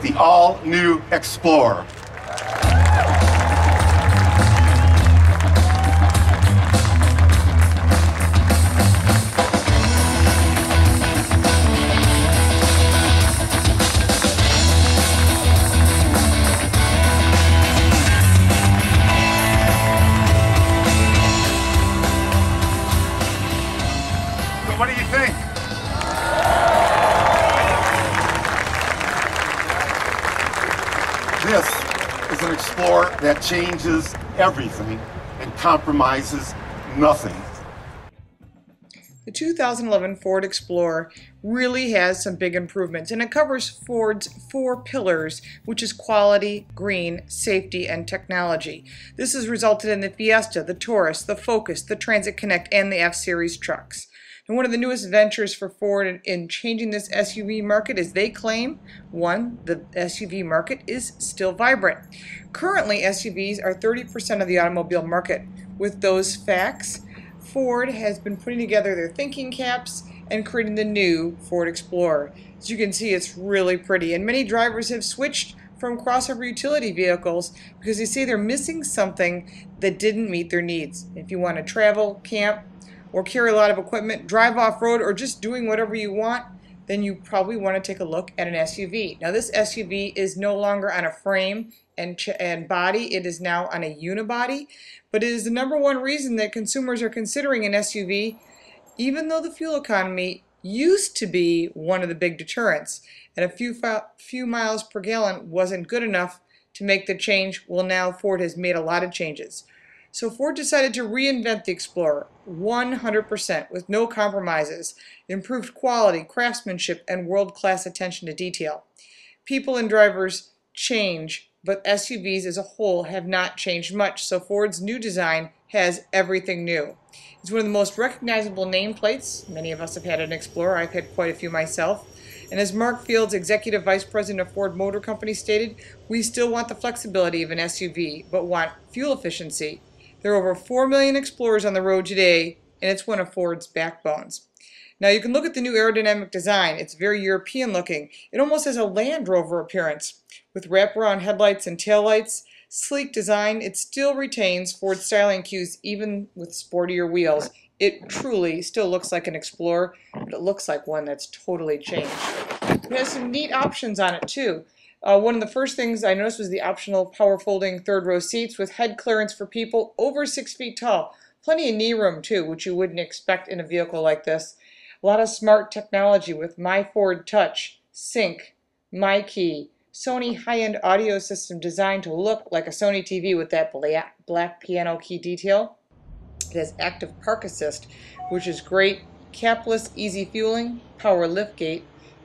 the all-new Explorer. So what do you think? This is an Explorer that changes everything and compromises nothing. The 2011 Ford Explorer really has some big improvements, and it covers Ford's 4 pillars, which is quality, green, safety, and technology. This has resulted in the Fiesta, the Taurus, the Focus, the Transit Connect, and the F-Series trucks. And one of the newest ventures for Ford in changing this SUV market is they claim, one, the SUV market is still vibrant. Currently, SUVs are 30% of the automobile market. With those facts, Ford has been putting together their thinking caps and creating the new Ford Explorer. As you can see, it's really pretty, and many drivers have switched from crossover utility vehicles because they say they're missing something that didn't meet their needs. If you want to travel, camp, or carry a lot of equipment, drive off-road, or just doing whatever you want, then you probably want to take a look at an SUV. Now this SUV is no longer on a frame and body, it is now on a unibody, but it is the #1 reason that consumers are considering an SUV, even though the fuel economy used to be one of the big deterrents, and a few miles per gallon wasn't good enough to make the change. Well, now Ford has made a lot of changes. So Ford decided to reinvent the Explorer 100% with no compromises, improved quality, craftsmanship, and world-class attention to detail. People and drivers change, but SUVs as a whole have not changed much, so Ford's new design has everything new. It's one of the most recognizable nameplates. Many of us have had an Explorer. I've had quite a few myself. And as Mark Fields, Executive Vice President of Ford Motor Company, stated, we still want the flexibility of an SUV, but want fuel efficiency. There are over 4 million Explorers on the road today, and it's one of Ford's backbones. Now you can look at the new aerodynamic design. It's very European looking. It almost has a Land Rover appearance. With wraparound headlights and taillights, sleek design, it still retains Ford's styling cues even with sportier wheels. It truly still looks like an Explorer, but it looks like one that's totally changed. It has some neat options on it too. One of the first things I noticed was the optional power folding third row seats with head clearance for people over 6 feet tall. Plenty of knee room too, which you wouldn't expect in a vehicle like this. A lot of smart technology with My Ford Touch, Sync, My Key, Sony high-end audio system designed to look like a Sony TV with that black piano key detail. It has active park assist, which is great, capless easy fueling, power liftgate,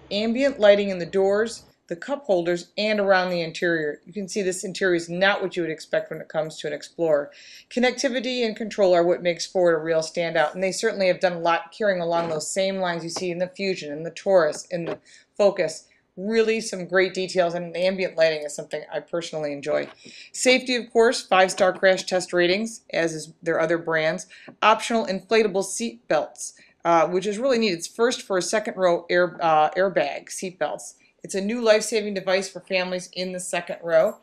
ambient lighting in the doors, the cup holders, and around the interior. You can see this interior is not what you would expect when it comes to an Explorer. Connectivity and control are what makes Ford a real standout, and they certainly have done a lot carrying along those same lines you see in the Fusion, in the Taurus, in the Focus. Really some great details, and the ambient lighting is something I personally enjoy. Safety, of course, 5-star crash test ratings, as is their other brands. Optional inflatable seat belts, which is really neat. It's first for a second row airbag seat belts. It's a new life-saving device for families in the second row.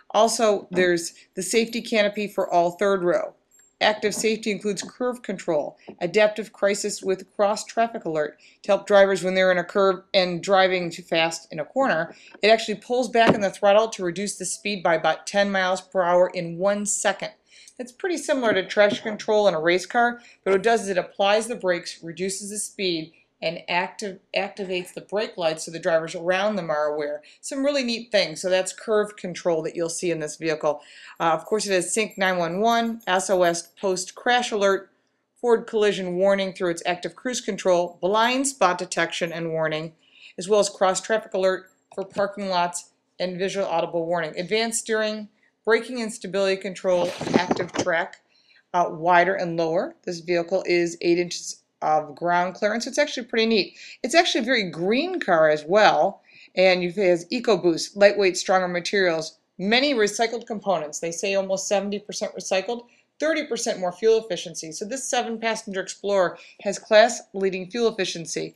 Also, there's the safety canopy for all third row. Active safety includes curve control, adaptive crisis with cross-traffic alert to help drivers when they're in a curve and driving too fast in a corner. It actually pulls back on the throttle to reduce the speed by about 10 miles per hour in 1 second. It's pretty similar to traction control in a race car, but what it does is it applies the brakes, reduces the speed, and activates the brake lights so the drivers around them are aware. Some really neat things. So that's curve control that you'll see in this vehicle. Of course, it has Sync 911, SOS post-crash alert, Ford collision warning through its active cruise control, blind spot detection and warning, as well as cross-traffic alert for parking lots and visual audible warning. Advanced steering, braking and stability control, active track, wider and lower. This vehicle is 8 inches of ground clearance. It's actually pretty neat. It's actually a very green car as well, and it has EcoBoost, lightweight, stronger materials, many recycled components. They say almost 70% recycled, 30% more fuel efficiency. So this 7-passenger Explorer has class-leading fuel efficiency.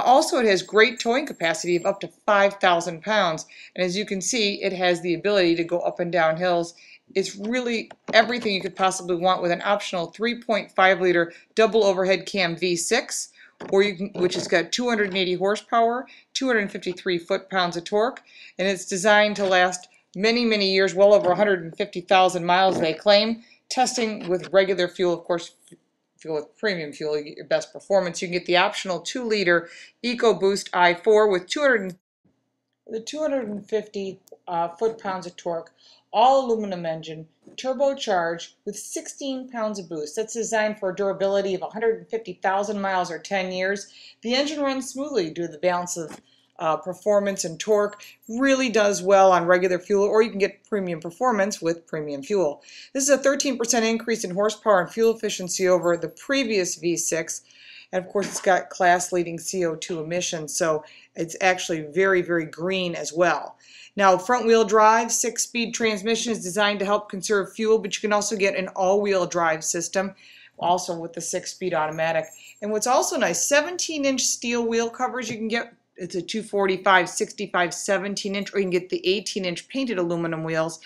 Also, it has great towing capacity of up to 5,000 pounds. And as you can see, it has the ability to go up and down hills. It's really everything you could possibly want with an optional 3.5-liter double overhead cam V6, which has got 280 horsepower, 253 foot-pounds of torque, and it's designed to last many, many years, well over 150,000 miles, they claim. Testing with regular fuel, of course, fuel with premium fuel, you get your best performance. You can get the optional 2-liter EcoBoost i4 with 250 foot-pounds of torque, all aluminum engine, turbocharged with 16 pounds of boost. That's designed for a durability of 150,000 miles or 10 years. The engine runs smoothly due to the balance of performance and torque. Really does well on regular fuel, or you can get premium performance with premium fuel. This is a 13% increase in horsepower and fuel efficiency over the previous V6. And of course, it's got class-leading CO2 emissions, so it's actually very, very green as well. Now, front-wheel drive, 6-speed transmission is designed to help conserve fuel, but you can also get an all-wheel drive system, also with the 6-speed automatic. And what's also nice, 17-inch steel wheel covers you can get. It's a 245, 65, 17-inch, or you can get the 18-inch painted aluminum wheels.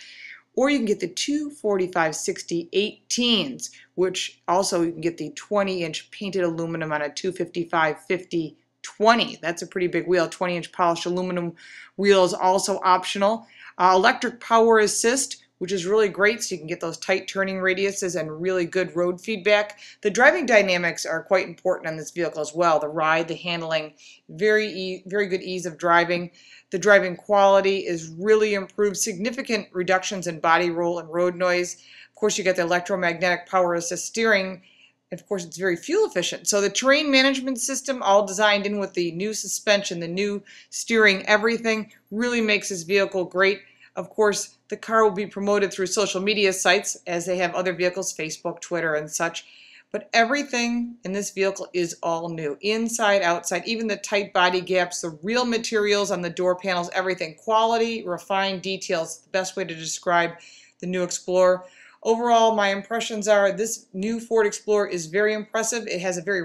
Or you can get the 245 60 18s, which also you can get the 20-inch painted aluminum on a 255 50 20. That's a pretty big wheel. 20-inch polished aluminum wheel is also optional. Electric power assist, which is really great, so you can get those tight turning radiuses and really good road feedback. The driving dynamics are quite important on this vehicle as well. The ride, the handling, very good ease of driving. The driving quality is really improved, significant reductions in body roll and road noise. Of course, you get the electromagnetic power assist steering, and of course, it's very fuel efficient. So the terrain management system, all designed in with the new suspension, the new steering, everything really makes this vehicle great. Of course, the car will be promoted through social media sites as they have other vehicles, Facebook, Twitter, and such. But everything in this vehicle is all new, inside, outside, even the tight body gaps, the real materials on the door panels, everything. Quality, refined details, the best way to describe the new Explorer. Overall, my impressions are this new Ford Explorer is very impressive. It has a very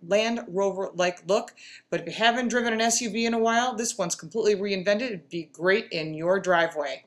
Land Rover-like look, but if you haven't driven an SUV in a while, this one's completely reinvented. It'd be great in your driveway.